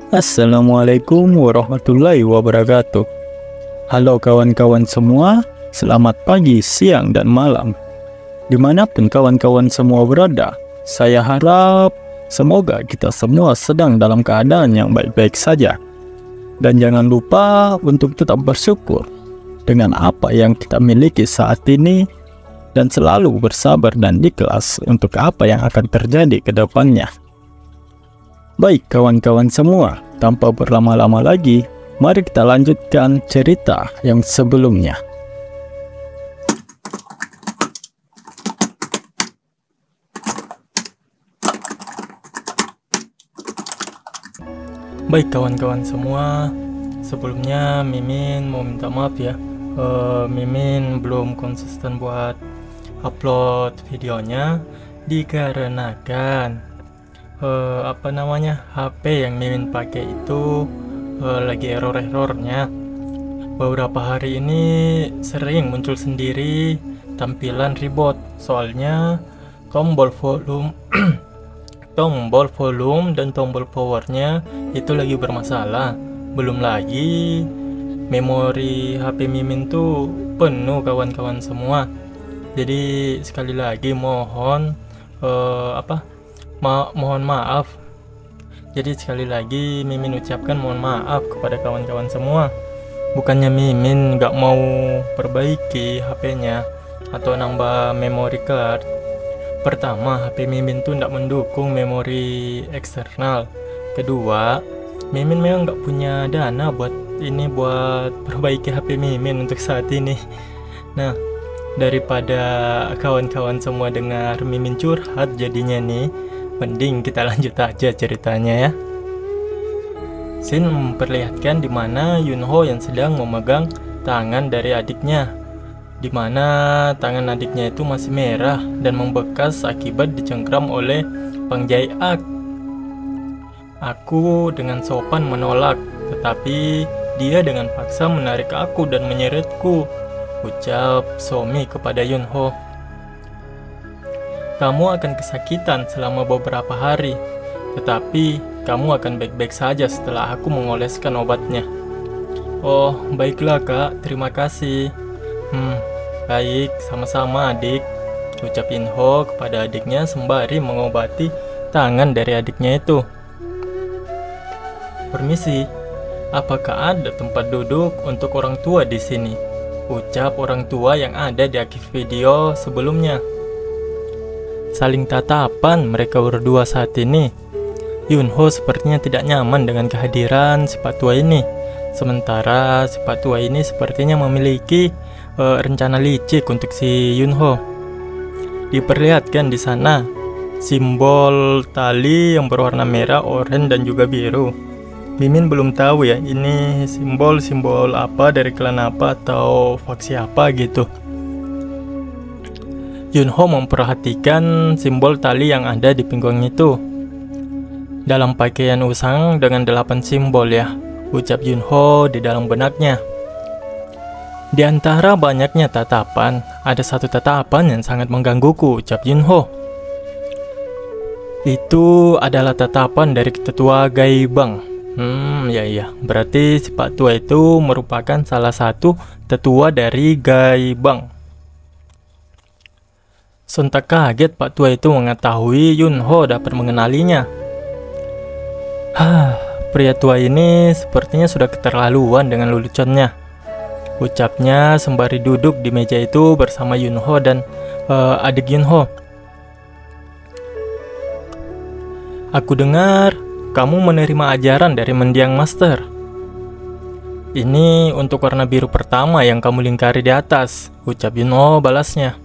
Assalamualaikum warahmatullahi wabarakatuh. Halo kawan-kawan semua, selamat pagi, siang, dan malam. Dimanapun kawan-kawan semua berada, saya harap semoga kita semua sedang dalam keadaan yang baik-baik saja. Dan jangan lupa untuk tetap bersyukur dengan apa yang kita miliki saat ini, dan selalu bersabar dan ikhlas untuk apa yang akan terjadi ke depannya. Baik kawan-kawan semua, tanpa berlama-lama lagi, mari kita lanjutkan cerita yang sebelumnya. Baik kawan-kawan semua, sebelumnya Mimin mau minta maaf ya. Mimin belum konsisten buat upload videonya dikarenakan HP yang Mimin pakai itu lagi error-errornya. Beberapa hari ini sering muncul sendiri tampilan reboot, soalnya tombol volume tombol volume dan tombol powernya itu lagi bermasalah. Belum lagi memori HP Mimin tuh penuh kawan-kawan semua. Jadi sekali lagi mohon mohon maaf. Jadi sekali lagi Mimin ucapkan mohon maaf kepada kawan-kawan semua. Bukannya Mimin gak mau perbaiki HP-nya atau nambah memory card. Pertama, HP Mimin tuh gak mendukung memori eksternal. Kedua, Mimin memang gak punya dana buat perbaiki HP Mimin untuk saat ini. Nah, daripada kawan-kawan semua dengar Mimin curhat jadinya nih, mending kita lanjut aja ceritanya ya. Scene memperlihatkan dimana Yunho yang sedang memegang tangan dari adiknya, dimana tangan adiknya itu masih merah dan membekas akibat dicengkram oleh Pang Jae-ak. Aku dengan sopan menolak, tetapi dia dengan paksa menarik aku dan menyeretku, ucap Somi kepada Yunho. Kamu akan kesakitan selama beberapa hari, tetapi kamu akan baik-baik saja setelah aku mengoleskan obatnya. Oh, baiklah kak, terima kasih. Baik, sama-sama adik, ucap Yunho kepada adiknya sembari mengobati tangan dari adiknya itu. Permisi, apakah ada tempat duduk untuk orang tua di sini? Ucap orang tua yang ada di akhir video sebelumnya. Saling tatapan mereka berdua saat ini. Yunho sepertinya tidak nyaman dengan kehadiran si Pak Tua ini. Sementara si Pak Tua ini sepertinya memiliki rencana licik untuk si Yunho. Diperlihatkan di sana simbol tali yang berwarna merah, oranye, dan juga biru. Mimin belum tahu ya ini simbol apa dari klan apa atau faksi apa gitu. Yunho memperhatikan simbol tali yang ada di pinggang itu. Dalam pakaian usang dengan 8 simbol ya, ucap Yunho di dalam benaknya. Di antara banyaknya tatapan, ada satu tatapan yang sangat menggangguku, ucap Yunho. Itu adalah tatapan dari tetua Gaibang. Berarti si Pak Tua itu merupakan salah satu tetua dari Gaibang. Sontak kaget Pak Tua itu mengetahui Yunho dapat mengenalinya. Pria tua ini sepertinya sudah keterlaluan dengan leluconnya, ucapnya sembari duduk di meja itu bersama Yunho dan adik Yunho. Aku dengar kamu menerima ajaran dari mendiang master. Ini untuk warna biru pertama yang kamu lingkari di atas, ucap Yunho balasnya.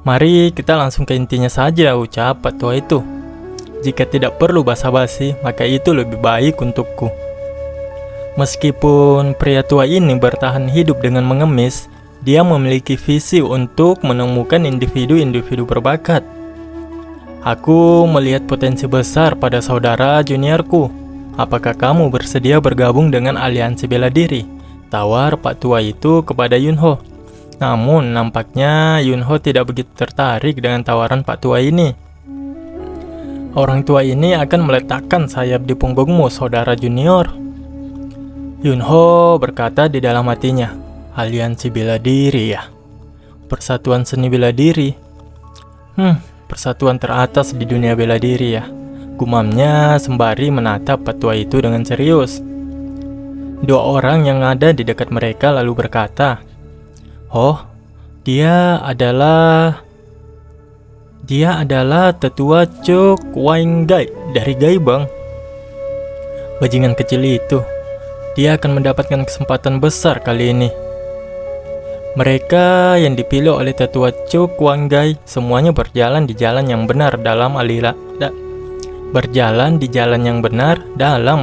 Mari kita langsung ke intinya saja, ucap Pak Tua itu. Jika tidak perlu basa-basi, maka itu lebih baik untukku. Meskipun pria tua ini bertahan hidup dengan mengemis, dia memiliki visi untuk menemukan individu-individu berbakat. Aku melihat potensi besar pada saudara juniorku. Apakah kamu bersedia bergabung dengan aliansi bela diri? Tawar Pak Tua itu kepada Yunho. Namun nampaknya Yunho tidak begitu tertarik dengan tawaran Pak Tua ini. Orang tua ini akan meletakkan sayap di punggungmu, saudara junior. Yunho berkata di dalam hatinya, aliansi bela diri ya. Persatuan seni bela diri. Persatuan teratas di dunia bela diri ya. Gumamnya sembari menatap petua itu dengan serius. Dua orang yang ada di dekat mereka lalu berkata, "Oh, dia adalah tetua Cuk Wainggai dari Gaibang." Bajingan kecil itu. Dia akan mendapatkan kesempatan besar kali ini. Mereka yang dipilih oleh tetua Cuk Wainggai semuanya berjalan di jalan yang benar dalam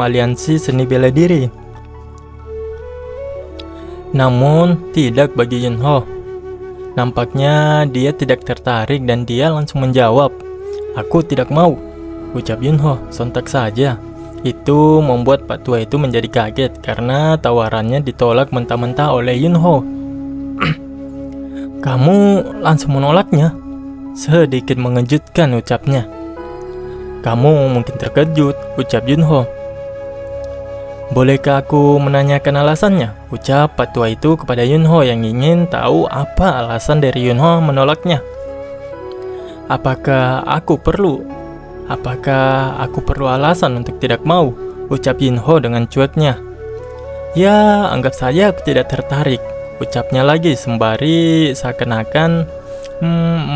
aliansi seni bela diri. Namun tidak bagi Yunho. Nampaknya dia tidak tertarik dan dia langsung menjawab, "Aku tidak mau," ucap Yunho sontak saja. Itu membuat Pak Tua itu menjadi kaget karena tawarannya ditolak mentah-mentah oleh Yunho. "Kamu langsung menolaknya?" Sedikit mengejutkan ucapnya. "Kamu mungkin terkejut," ucap Yunho. "Bolehkah aku menanyakan alasannya?" ucap Pak Tua itu kepada Yunho yang ingin tahu apa alasan dari Yunho menolaknya. Apakah aku perlu alasan untuk tidak mau?" ucap Yunho dengan cueknya. "Ya, anggap saja aku tidak tertarik," ucapnya lagi sembari seakan-akan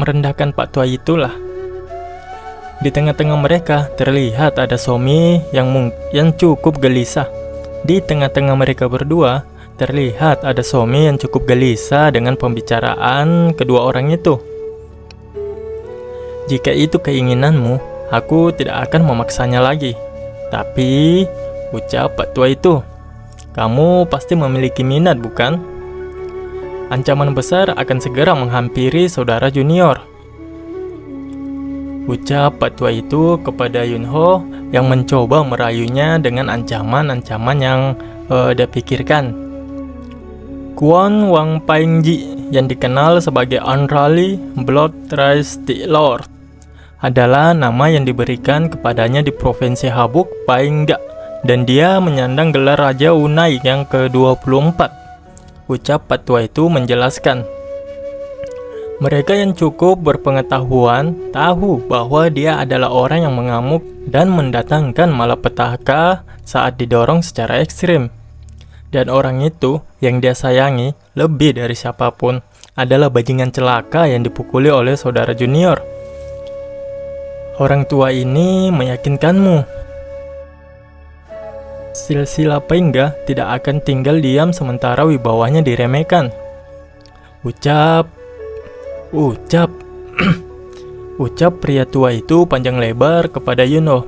merendahkan Pak Tua itulah. Di tengah-tengah mereka terlihat ada Somi yang cukup gelisah. Di tengah-tengah mereka berdua terlihat ada Somi yang cukup gelisah dengan pembicaraan kedua orang itu. "Jika itu keinginanmu, aku tidak akan memaksanya lagi. Tapi," ucap Pak Tua itu, "kamu pasti memiliki minat, bukan? Ancaman besar akan segera menghampiri saudara junior," ucap Pak Tua itu kepada Yunho yang mencoba merayunya dengan ancaman-ancaman yang dia pikirkan. Kwon Wang Paingji yang dikenal sebagai Unruly Blood Trusty Lord adalah nama yang diberikan kepadanya di Provinsi Habuk Paingga, dan dia menyandang gelar Raja Unai yang ke-24, ucap Pak Tua itu menjelaskan. Mereka yang cukup berpengetahuan tahu bahwa dia adalah orang yang mengamuk dan mendatangkan malapetaka saat didorong secara ekstrim. Dan orang itu yang dia sayangi lebih dari siapapun adalah bajingan celaka yang dipukuli oleh saudara junior. Orang tua ini meyakinkanmu. Silsilah Paingga tidak akan tinggal diam sementara wibawanya diremehkan. Ucap pria tua itu panjang lebar kepada Yunho.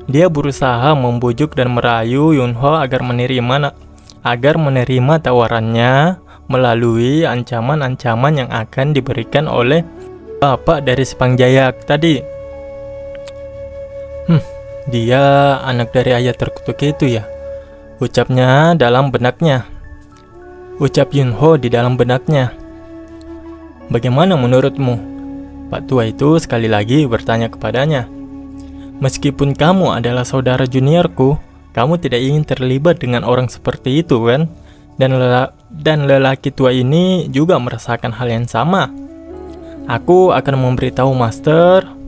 Dia berusaha membujuk dan merayu Yunho agar menerima tawarannya melalui ancaman-ancaman yang akan diberikan oleh bapak dari Sepangjayak tadi. Dia anak dari ayah terkutuk itu ya, ucapnya dalam benaknya. Ucap Yunho di dalam benaknya. "Bagaimana menurutmu?" Pak Tua itu sekali lagi bertanya kepadanya. "Meskipun kamu adalah saudara juniorku, kamu tidak ingin terlibat dengan orang seperti itu, kan? Dan lelaki tua ini juga merasakan hal yang sama. Aku akan memberitahu Master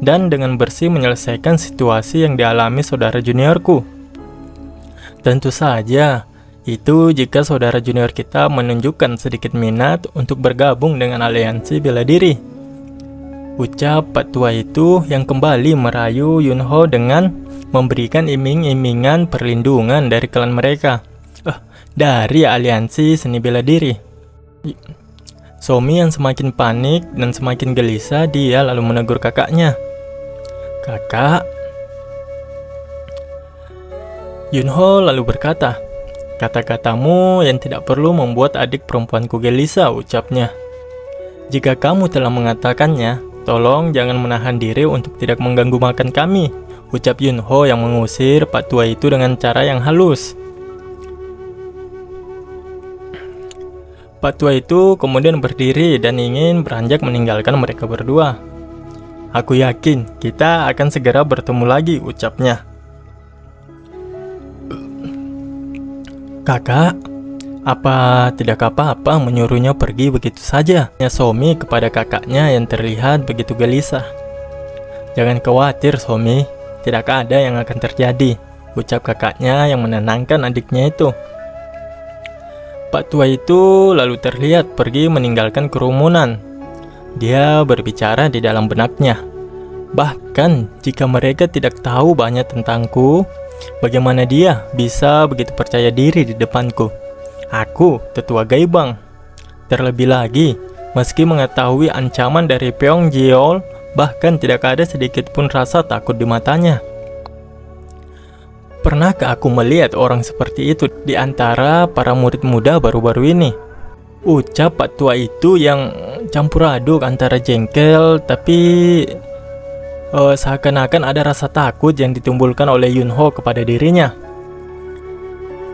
dan dengan bersih menyelesaikan situasi yang dialami saudara juniorku. Tentu saja, itu jika saudara junior kita menunjukkan sedikit minat untuk bergabung dengan aliansi bela diri," ucap Pak Tua itu yang kembali merayu Yunho dengan memberikan iming-imingan perlindungan dari klan mereka. Dari aliansi seni bela diri. Somi yang semakin panik dan semakin gelisah, dia lalu menegur kakaknya. "Kakak." Yunho lalu berkata, "Kata-katamu yang tidak perlu membuat adik perempuanku gelisah," ucapnya. "Jika kamu telah mengatakannya, tolong jangan menahan diri untuk tidak mengganggu makan kami," ucap Yunho yang mengusir Pak Tua itu dengan cara yang halus. Pak Tua itu kemudian berdiri dan ingin beranjak meninggalkan mereka berdua. Aku yakin kita akan segera bertemu lagi, ucapnya. Kakak, apa tidak apa-apa menyuruhnya pergi begitu saja? Tanya Somi kepada kakaknya yang terlihat begitu gelisah. Jangan khawatir, Somi, tidak ada yang akan terjadi, ucap kakaknya yang menenangkan adiknya itu. Pak tua itu lalu terlihat pergi meninggalkan kerumunan. Dia berbicara di dalam benaknya. Bahkan jika mereka tidak tahu banyak tentangku, bagaimana dia bisa begitu percaya diri di depanku? Aku tetua Gaibang. Terlebih lagi, meski mengetahui ancaman dari Pyong Jiol, bahkan tidak ada sedikit pun rasa takut di matanya. Pernahkah aku melihat orang seperti itu di antara para murid muda baru-baru ini? Ucap Pak tua itu yang campur aduk antara jengkel tapi seakan-akan ada rasa takut yang ditimbulkan oleh Yunho kepada dirinya.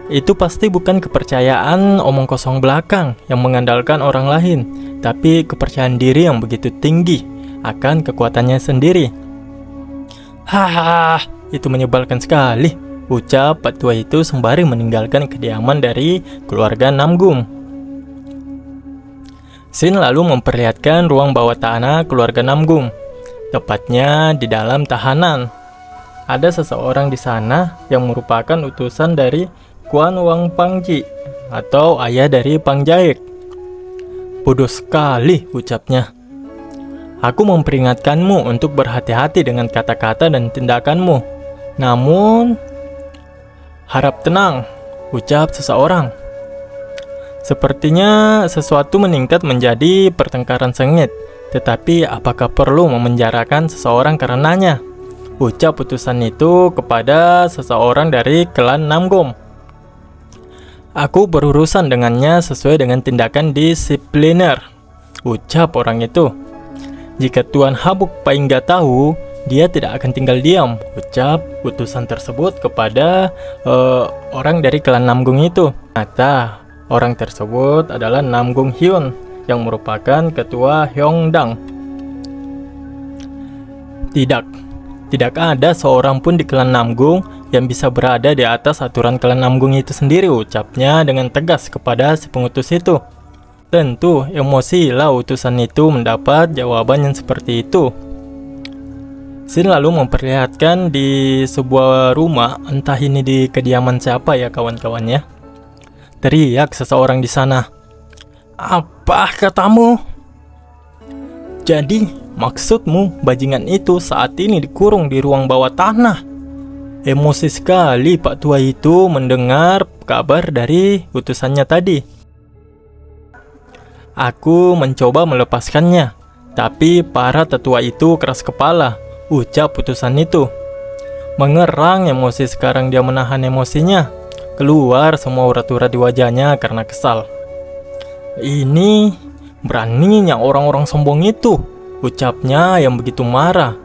Itu pasti bukan kepercayaan omong kosong belakang yang mengandalkan orang lain, tapi kepercayaan diri yang begitu tinggi akan kekuatannya sendiri. Hahaha, itu menyebalkan sekali, ucap Pak tua itu sembari meninggalkan kediaman dari keluarga Namgung. Sin lalu memperlihatkan ruang bawah tanah keluarga Namgung, tepatnya di dalam tahanan. Ada seseorang di sana yang merupakan utusan dari Kuan Wang Pangji atau ayah dari Pang Jaek. Bodoh sekali, ucapnya. Aku memperingatkanmu untuk berhati-hati dengan kata-kata dan tindakanmu. Namun, harap tenang, ucap seseorang. Sepertinya sesuatu meningkat menjadi pertengkaran sengit. Tetapi apakah perlu memenjarakan seseorang karenanya? Ucap putusan itu kepada seseorang dari klan Namgom. Aku berurusan dengannya sesuai dengan tindakan disipliner, ucap orang itu. Jika Tuan Habuk Paingga tahu, dia tidak akan tinggal diam, ucap utusan tersebut kepada orang dari klan Namgung itu. Ternyata orang tersebut adalah Namgung Hyun yang merupakan ketua Hyongdang. Tidak ada seorang pun di klan Namgung yang bisa berada di atas aturan klan Namgung itu sendiri, ucapnya dengan tegas kepada si pengutus itu. Tentu emosilah utusan itu mendapat jawaban yang seperti itu. Sin lalu memperlihatkan di sebuah rumah, entah ini di kediaman siapa ya kawan-kawannya. Teriak seseorang di sana. Apa katamu? Jadi, maksudmu bajingan itu saat ini dikurung di ruang bawah tanah? Emosi sekali Pak tua itu mendengar kabar dari utusannya tadi. Aku mencoba melepaskannya, tapi para tetua itu keras kepala, ucap utusan itu. Mengerang emosi sekarang dia menahan emosinya. Keluar semua urat-urat di wajahnya karena kesal. Ini beraninya orang-orang sombong itu, ucapnya yang begitu marah.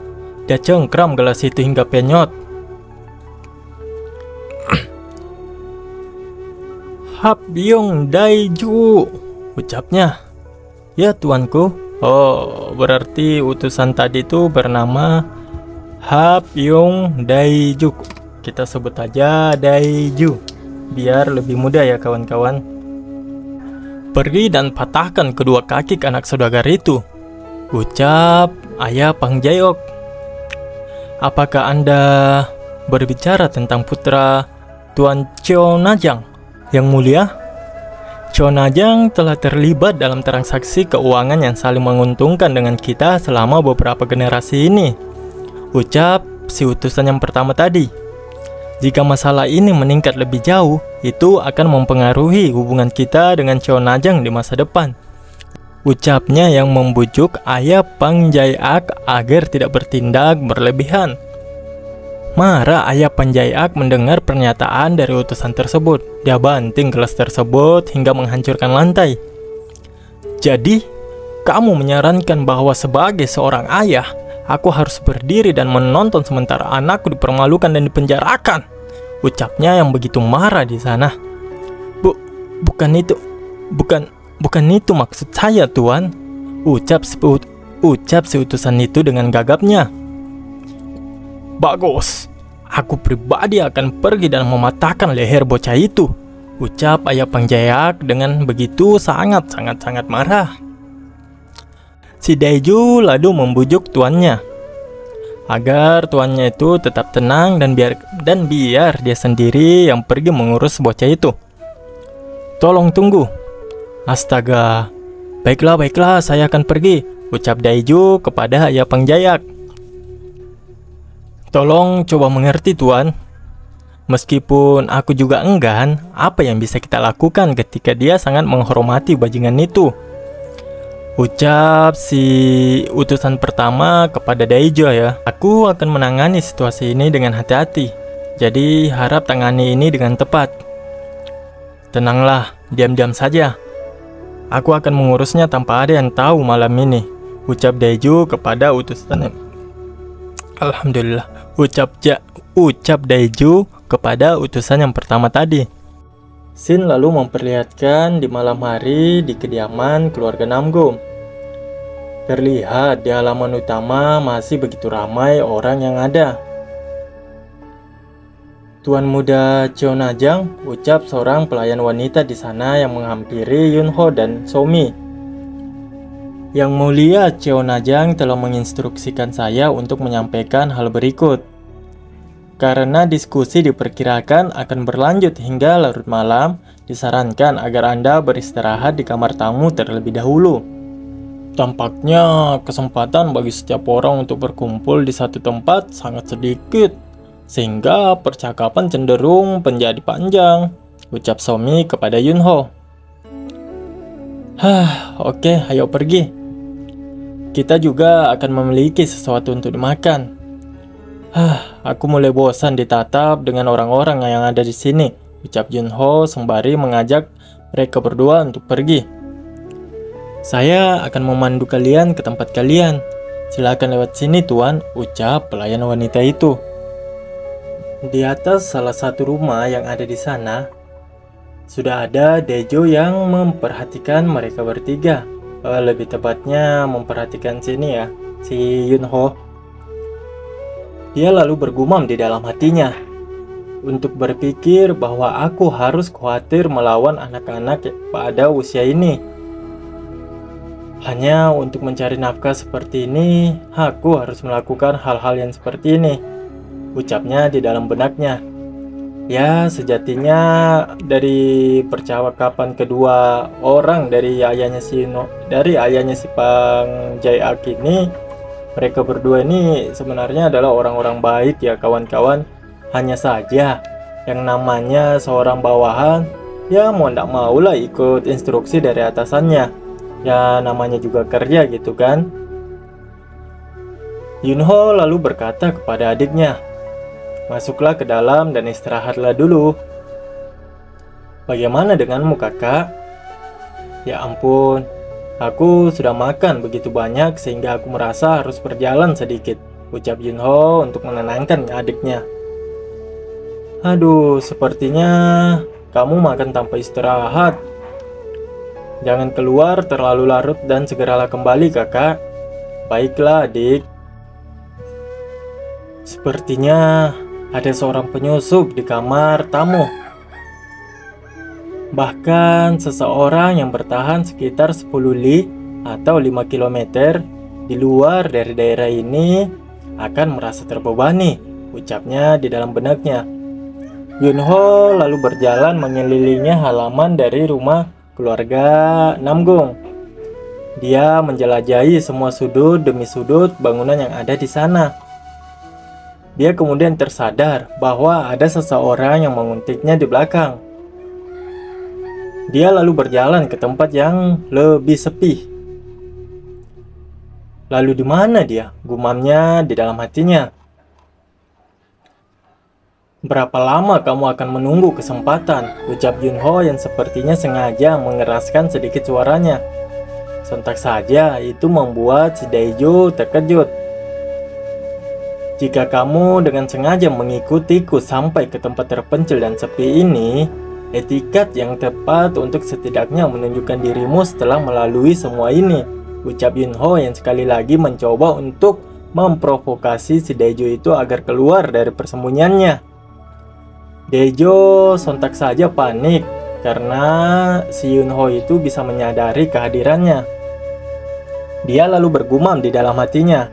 Dia cengkram gelas itu hingga penyot. Habbyong Daiju, ucapnya. Ya tuanku. Oh, berarti utusan tadi itu bernama Habbyong Daiju. Kita sebut aja Daiju, biar lebih mudah ya kawan-kawan. Pergi dan patahkan kedua kaki anak saudagar itu, ucap ayah Pang Jaeok. Apakah Anda berbicara tentang putra Tuan Cheo Najang yang mulia? Cheo Najang telah terlibat dalam transaksi keuangan yang saling menguntungkan dengan kita selama beberapa generasi ini, ucap si utusan yang pertama tadi. Jika masalah ini meningkat lebih jauh, itu akan mempengaruhi hubungan kita dengan Cheo Najang di masa depan, ucapnya yang membujuk ayah Pang Jaeak agar tidak bertindak berlebihan. Marah ayah Pang Jaeak mendengar pernyataan dari utusan tersebut. Dia banting gelas tersebut hingga menghancurkan lantai. Jadi, kamu menyarankan bahwa sebagai seorang ayah, aku harus berdiri dan menonton sementara anakku dipermalukan dan dipenjarakan, ucapnya yang begitu marah di sana. Bukan itu maksud saya, Tuan, ucap ucap si utusan itu dengan gagapnya. Bagus, aku pribadi akan pergi dan mematahkan leher bocah itu, ucap Ayah Pangjayak dengan begitu sangat marah. Si Daeju lalu membujuk tuannya agar tuannya itu tetap tenang dan biar dia sendiri yang pergi mengurus bocah itu. Tolong tunggu. Astaga, baiklah, saya akan pergi, ucap Daeju kepada Ayah Pangjayak. Tolong coba mengerti tuan. Meskipun aku juga enggan, apa yang bisa kita lakukan ketika dia sangat menghormati bajingan itu? Ucap si utusan pertama kepada Daeju ya. Aku akan menangani situasi ini dengan hati-hati. Jadi harap tangani ini dengan tepat. Tenanglah, diam-diam saja. Aku akan mengurusnya tanpa ada yang tahu malam ini, ucap Daeju kepada utusan. Alhamdulillah, ucap Daeju kepada utusan yang pertama tadi. Scene lalu memperlihatkan di malam hari di kediaman keluarga Namgum. Terlihat di halaman utama masih begitu ramai orang yang ada. Tuan muda Cheonajang, ucap seorang pelayan wanita di sana yang menghampiri Yunho dan Somi. Yang mulia Cheonajang telah menginstruksikan saya untuk menyampaikan hal berikut. Karena diskusi diperkirakan akan berlanjut hingga larut malam, disarankan agar Anda beristirahat di kamar tamu terlebih dahulu. Tampaknya kesempatan bagi setiap orang untuk berkumpul di satu tempat sangat sedikit, sehingga percakapan cenderung menjadi panjang, ucap Somi kepada Yunho. Oke, ayo pergi. Kita juga akan memiliki sesuatu untuk dimakan. Aku mulai bosan ditatap dengan orang-orang yang ada di sini, ucap Yunho sembari mengajak mereka berdua untuk pergi. Saya akan memandu kalian ke tempat kalian. Silakan lewat sini tuan, ucap pelayan wanita itu. Di atas salah satu rumah yang ada di sana, sudah ada Daeju yang memperhatikan mereka bertiga. Lebih tepatnya memperhatikan sini ya, si Yunho. Dia lalu bergumam di dalam hatinya untuk berpikir bahwa aku harus khawatir melawan anak-anak pada usia ini. Hanya untuk mencari nafkah seperti ini, aku harus melakukan hal-hal yang seperti ini, ucapnya di dalam benaknya. Ya, sejatinya dari percakapan kedua orang dari ayahnya si Pangjayak ini, mereka berdua ini sebenarnya adalah orang-orang baik ya kawan-kawan. Hanya saja yang namanya seorang bawahan, ya mau ndak maulah ikut instruksi dari atasannya. Ya namanya juga kerja gitu kan. Yunho lalu berkata kepada adiknya, masuklah ke dalam dan istirahatlah dulu. Bagaimana denganmu kakak? Ya ampun, aku sudah makan begitu banyak sehingga aku merasa harus berjalan sedikit, ucap Yunho untuk menenangkan adiknya. Aduh, sepertinya kamu makan tanpa istirahat. Jangan keluar terlalu larut dan segeralah kembali kakak. Baiklah adik. Sepertinya ada seorang penyusup di kamar tamu. Bahkan seseorang yang bertahan sekitar 10 li atau 5 km di luar dari daerah ini akan merasa terbebani, ucapnya di dalam benaknya. Yunho lalu berjalan mengelilingi halaman dari rumah keluarga Namgung. Dia menjelajahi semua sudut demi sudut bangunan yang ada di sana. Dia kemudian tersadar bahwa ada seseorang yang menguntiknya di belakang. Dia lalu berjalan ke tempat yang lebih sepi. Lalu di mana dia? Gumamnya di dalam hatinya. Berapa lama kamu akan menunggu kesempatan? Ucap Yunho yang sepertinya sengaja mengeraskan sedikit suaranya. Sontak saja itu membuat si Daeju terkejut. Jika kamu dengan sengaja mengikutiku sampai ke tempat terpencil dan sepi ini, etikat yang tepat untuk setidaknya menunjukkan dirimu setelah melalui semua ini, ucap Yunho yang sekali lagi mencoba untuk memprovokasi si Daejo itu agar keluar dari persembunyiannya. Daejo sontak saja panik karena si Yunho itu bisa menyadari kehadirannya. Dia lalu bergumam di dalam hatinya,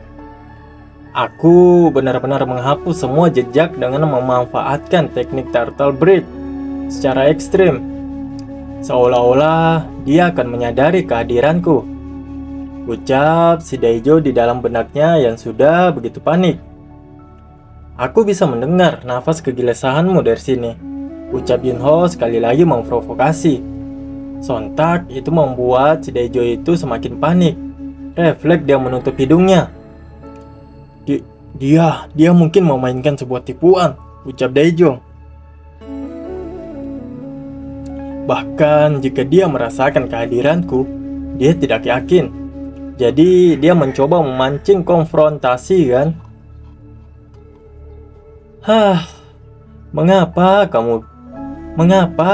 "Aku benar-benar menghapus semua jejak dengan memanfaatkan teknik turtle breath secara ekstrim. Seolah-olah dia akan menyadari kehadiranku," ucap si Daejo di dalam benaknya yang sudah begitu panik. "Aku bisa mendengar nafas kegelisahanmu dari sini," ucap Yunho sekali lagi memprovokasi. Sontak itu membuat si Daejo itu semakin panik. Refleks dia menutup hidungnya. Dia mungkin memainkan sebuah tipuan," ucap Daejo. "Bahkan jika dia merasakan kehadiranku, dia tidak yakin. Jadi dia mencoba memancing konfrontasi kan?" Mengapa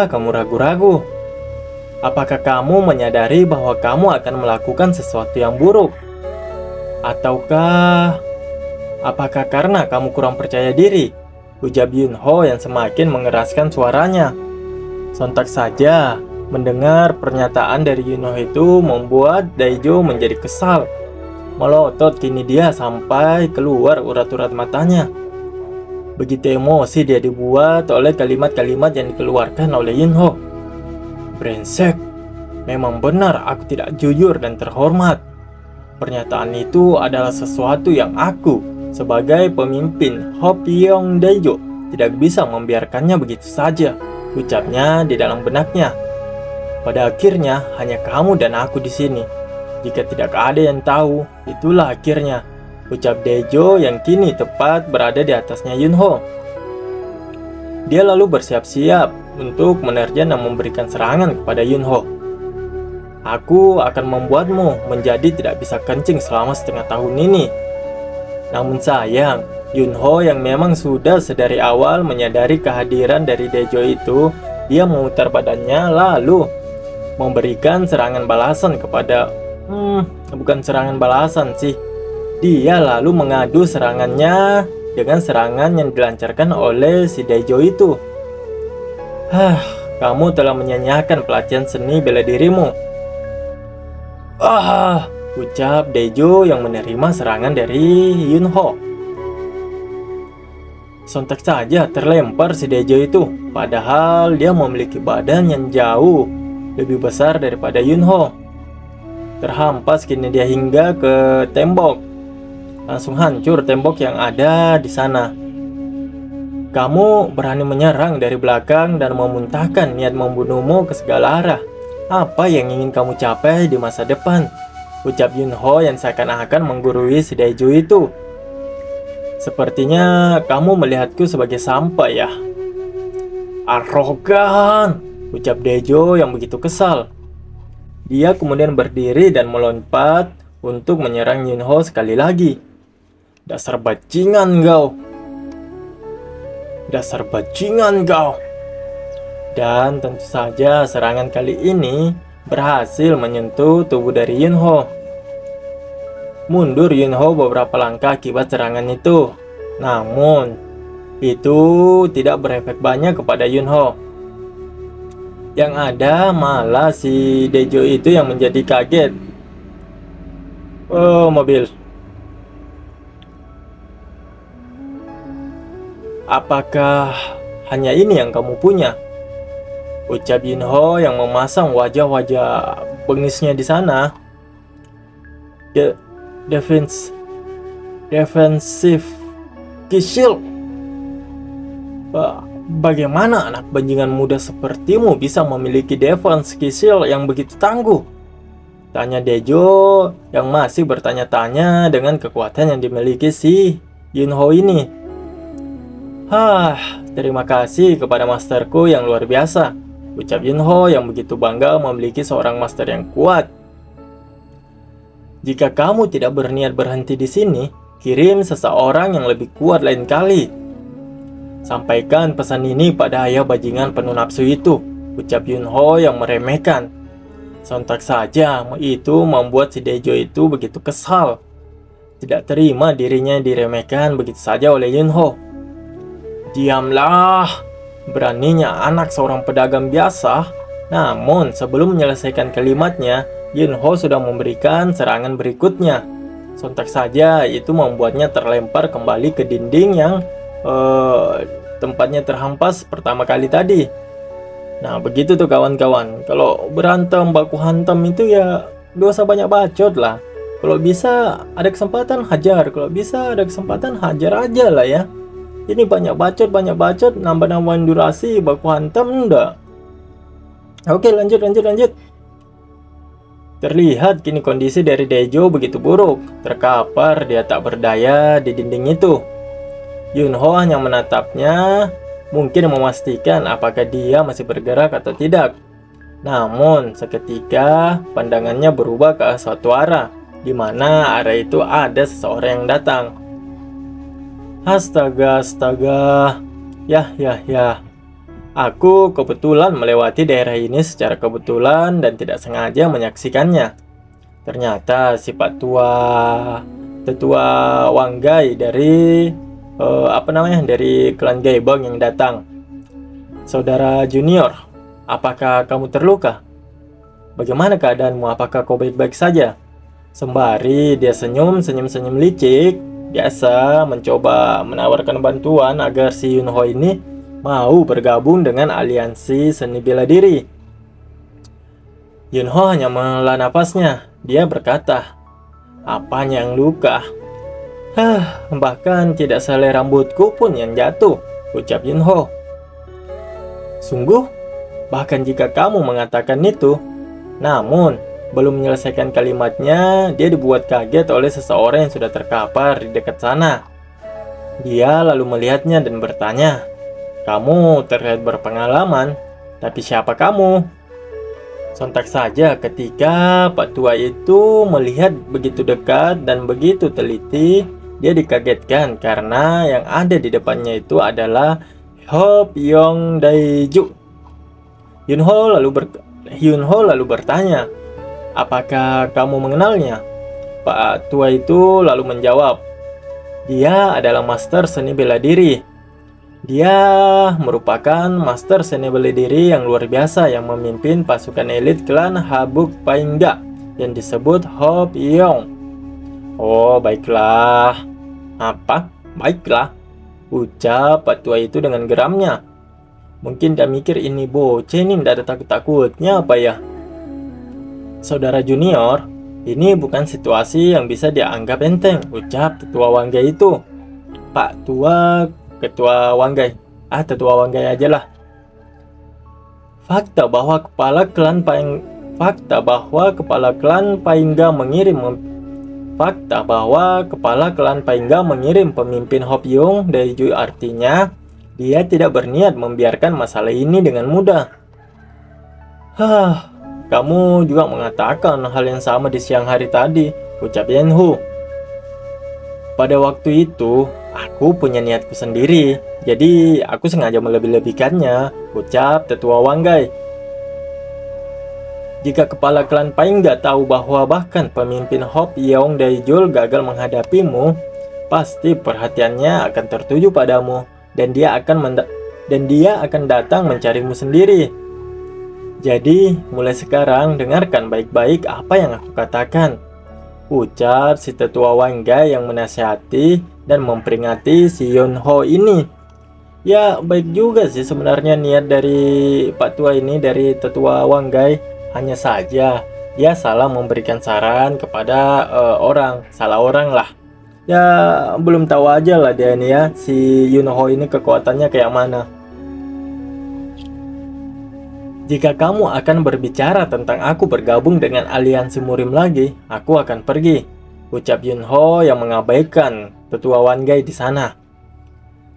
kamu ragu-ragu? Apakah kamu menyadari bahwa kamu akan melakukan sesuatu yang buruk? Ataukah apakah karena kamu kurang percaya diri? Ujar Yunho yang semakin mengeraskan suaranya. Sontak saja, mendengar pernyataan dari Yunho itu membuat Daejo menjadi kesal. Melotot kini dia sampai keluar urat-urat matanya. Begitu emosi dia dibuat oleh kalimat-kalimat yang dikeluarkan oleh Yunho. "Brengsek, memang benar aku tidak jujur dan terhormat. Pernyataan itu adalah sesuatu yang aku sebagai pemimpin Hopyeong Daejo tidak bisa membiarkannya begitu saja," ucapnya di dalam benaknya. "Pada akhirnya hanya kamu dan aku di sini. Jika tidak ada yang tahu, itulah akhirnya," ucap Daejo yang kini tepat berada di atasnya Yunho. Dia lalu bersiap-siap untuk menerjang dan memberikan serangan kepada Yunho. "Aku akan membuatmu menjadi tidak bisa kencing selama setengah tahun ini." Namun sayang, Yunho yang memang sudah sedari awal menyadari kehadiran dari Daejo itu, dia memutar badannya lalu memberikan serangan balasan kepada bukan serangan balasan sih. Dia lalu mengadu serangannya dengan serangan yang dilancarkan oleh si Daejo itu. Kamu telah menyanyiakan pelatihan seni bela dirimu," ucap Daejo yang menerima serangan dari Yunho. Sontak saja terlempar si Daejo itu, padahal dia memiliki badan yang jauh lebih besar daripada Yunho. Terhampas kini dia hingga ke tembok. Langsung hancur tembok yang ada di sana. "Kamu berani menyerang dari belakang dan memuntahkan niat membunuhmu ke segala arah. Apa yang ingin kamu capai di masa depan?" ucap Yunho yang seakan-akan menggurui si Daejo itu. "Sepertinya kamu melihatku sebagai sampah ya." "Arogan," ucap Daejo yang begitu kesal. Dia kemudian berdiri dan melompat untuk menyerang Yunho sekali lagi. "Dasar bajingan kau! Dasar bajingan kau!" Dan tentu saja serangan kali ini berhasil menyentuh tubuh dari Yunho. Mundur Yunho beberapa langkah akibat serangan itu. Namun, itu tidak berefek banyak kepada Yunho. Yang ada malah si Daejo itu yang menjadi kaget. "Oh, mobil. Apakah hanya ini yang kamu punya?" ucap Yunho yang memasang wajah-wajah bengisnya di sana. Defensif Kishil. Bagaimana anak bajingan muda sepertimu bisa memiliki defense Kishil yang begitu tangguh?" tanya Daejo yang masih bertanya-tanya dengan kekuatan yang dimiliki si Yunho ini. Terima kasih kepada masterku yang luar biasa," ucap Yunho yang begitu bangga memiliki seorang master yang kuat. "Jika kamu tidak berniat berhenti di sini, kirim seseorang yang lebih kuat lain kali. Sampaikan pesan ini pada ayah bajingan penuh nafsu itu," ucap Yunho yang meremehkan. Sontak saja itu membuat si Dejo itu begitu kesal. Tidak terima dirinya diremehkan begitu saja oleh Yunho. Diamlah, beraninya anak seorang pedagang biasa. Namun sebelum menyelesaikan kalimatnya, Yunho sudah memberikan serangan berikutnya. Sontak saja itu membuatnya terlempar kembali ke dinding yang tempatnya terhampas pertama kali tadi. Nah begitu tuh kawan-kawan. Kalau berantem baku hantam itu ya dosa banyak bacot lah. Kalau bisa ada kesempatan hajar. Kalau bisa ada kesempatan hajar aja lah ya. Ini banyak bacot, nambah-nambahin durasi, baku hantam enggak. Oke, lanjut. Terlihat kini kondisi dari Dejo begitu buruk. Terkapar, dia tak berdaya di dinding itu. Yunho hanya menatapnya, mungkin memastikan apakah dia masih bergerak atau tidak. Namun, seketika pandangannya berubah ke suatu arah, di mana arah itu ada seseorang yang datang. Astaga. Ya. Aku kebetulan melewati daerah ini secara kebetulan dan tidak sengaja menyaksikannya. Ternyata si tetua Wanggai dari dari klan Gaibang yang datang. Saudara Junior, apakah kamu terluka? Bagaimana keadaanmu? Apakah kau baik-baik saja? Sembari dia senyum licik, biasa mencoba menawarkan bantuan agar si Yunho ini mau bergabung dengan aliansi seni bela diri. Yunho hanya menghela napasnya. Dia berkata, apanya yang luka? Bahkan tidak sehelai rambutku pun yang jatuh, ucap Yunho. Sungguh? Bahkan jika kamu mengatakan itu. Namun, belum menyelesaikan kalimatnya, dia dibuat kaget oleh seseorang yang sudah terkapar di dekat sana. Dia lalu melihatnya dan bertanya, kamu terlihat berpengalaman, tapi siapa kamu? Sontak saja ketika Pak Tua itu melihat begitu dekat dan begitu teliti, dia dikagetkan karena yang ada di depannya itu adalah Ho Pyong Daeju. Yunho lalu bertanya, apakah kamu mengenalnya? Pak Tua itu lalu menjawab, dia adalah master seni bela diri. Dia merupakan master seni bela diri yang luar biasa yang memimpin pasukan elit klan Habuk Paingga yang disebut Ho Pyong. Oh, baiklah. Apa? Baiklah, ucap Pak Tua itu dengan geramnya. Mungkin dia mikir ini bocah ini tidak ada takut-takutnya apa ya? Saudara Junior, ini bukan situasi yang bisa dianggap enteng, ucap tetua Wanggai itu. Pak Tua, ketua Wanggai. Tetua Wanggai aja lah. Fakta bahwa kepala klan Paingga mengirim pemimpin Ho Pyong Daeju artinya dia tidak berniat membiarkan masalah ini dengan mudah. Kamu juga mengatakan hal yang sama di siang hari tadi, ucap Yenhu. Pada waktu itu, aku punya niatku sendiri, jadi aku sengaja melebih-lebihkannya, ucap tetua Wanggai. Jika kepala klan Paingga tahu bahwa bahkan pemimpin Ho Pyong Daeju gagal menghadapimu, pasti perhatiannya akan tertuju padamu dan dia akan datang mencarimu sendiri. Jadi, mulai sekarang dengarkan baik-baik apa yang aku katakan, ucap si tetua Wanggai yang menasihati dan memperingati si Yunho ini. Ya, baik juga sih sebenarnya niat dari Pak Tua ini, dari tetua Wanggai. Hanya saja dia salah memberikan saran kepada salah orang lah. Ya, belum tahu aja lah dia ini ya, si Yunho ini kekuatannya kayak mana. Jika kamu akan berbicara tentang aku bergabung dengan aliansi Murim lagi, aku akan pergi, ucap Yunho yang mengabaikan tetua Wanggai di sana.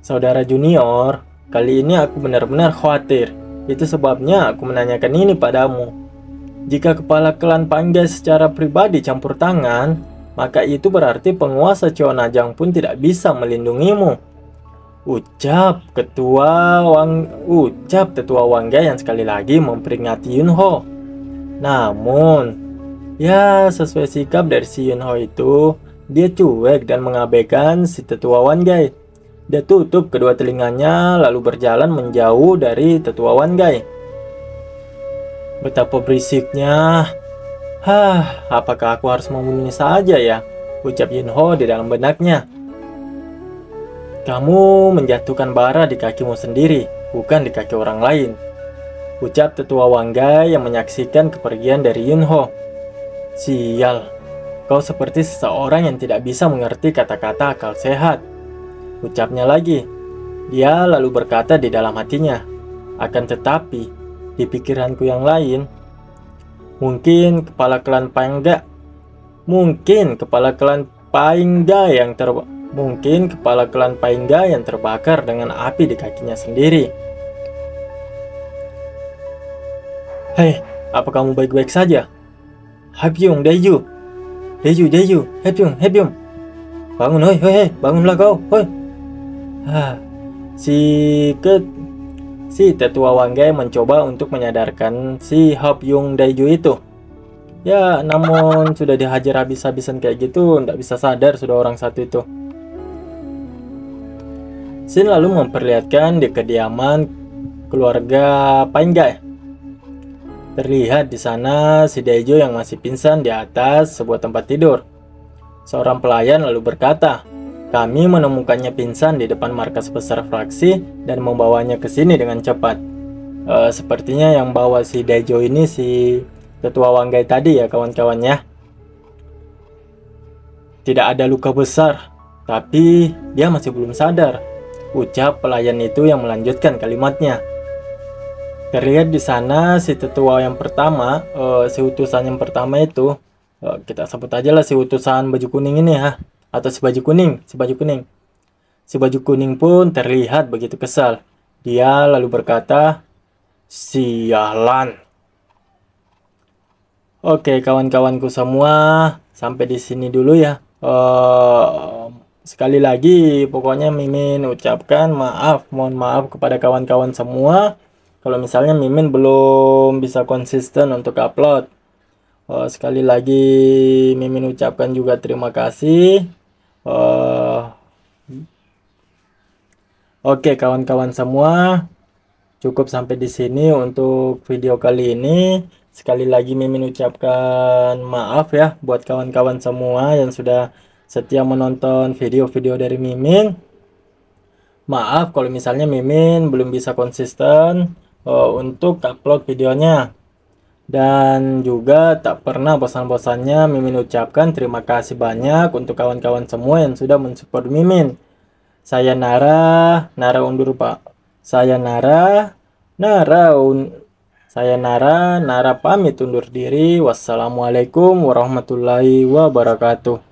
Saudara Junior, kali ini aku benar-benar khawatir. Itu sebabnya aku menanyakan ini padamu. Jika kepala klan Paingga secara pribadi campur tangan, maka itu berarti penguasa Cheonajang pun tidak bisa melindungimu, ucap tetua Wanggai yang sekali lagi memperingati Yunho. Namun, ya sesuai sikap dari si Yunho itu, dia cuek dan mengabaikan si tetua Wangai. Dia tutup kedua telinganya lalu berjalan menjauh dari tetua Wangai. Betapa berisiknya. Apakah aku harus membunuhnya saja ya? Ucap Yunho di dalam benaknya. Kamu menjatuhkan bara di kakimu sendiri, bukan di kaki orang lain. Ucap tetua Wangai yang menyaksikan kepergian dari Yunho. Sial, kau seperti seseorang yang tidak bisa mengerti kata-kata akal sehat. Ucapnya lagi. Dia lalu berkata di dalam hatinya, akan tetapi, di pikiranku yang lain, mungkin kepala klan Paingga yang terbakar dengan api di kakinya sendiri. Hei, apa kamu baik-baik saja? Habyung, Daeju, Habyung. Bangun, hoi, bangunlah kau, hoi. Si tetua Wangai mencoba untuk menyadarkan si Habyung Daeju itu. Ya, namun sudah dihajar habis-habisan kayak gitu, nggak bisa sadar sudah orang satu itu. Shin lalu memperlihatkan di kediaman keluarga Paingga. Terlihat di sana si Daeju yang masih pingsan di atas sebuah tempat tidur. Seorang pelayan lalu berkata, kami menemukannya pingsan di depan markas besar fraksi dan membawanya ke sini dengan cepat. Sepertinya yang bawa si Daeju ini si tetua Wangai tadi ya kawan-kawannya. Tidak ada luka besar, tapi dia masih belum sadar. Ucap pelayan itu yang melanjutkan kalimatnya. Terlihat di sana si tetua yang pertama, si utusan yang pertama itu, kita sebut aja lah si utusan baju kuning ini ya, atau si baju kuning. Si baju kuning pun terlihat begitu kesal. Dia lalu berkata, sialan. Oke kawan-kawanku semua, sampai di sini dulu ya. Sekali lagi pokoknya Mimin ucapkan mohon maaf kepada kawan-kawan semua kalau misalnya Mimin belum bisa konsisten untuk upload. Sekali lagi Mimin ucapkan juga terima kasih. Oke kawan-kawan semua, cukup sampai di sini untuk video kali ini. Sekali lagi Mimin ucapkan maaf ya buat kawan-kawan semua yang sudah setia menonton video-video dari Mimin. Maaf kalau misalnya Mimin belum bisa konsisten untuk upload videonya. Dan juga tak pernah bosan-bosannya Mimin ucapkan terima kasih banyak untuk kawan-kawan semua yang sudah mensupport Mimin. Saya Nara undur Pak. Saya Nara pamit undur diri. Wassalamualaikum warahmatullahi wabarakatuh.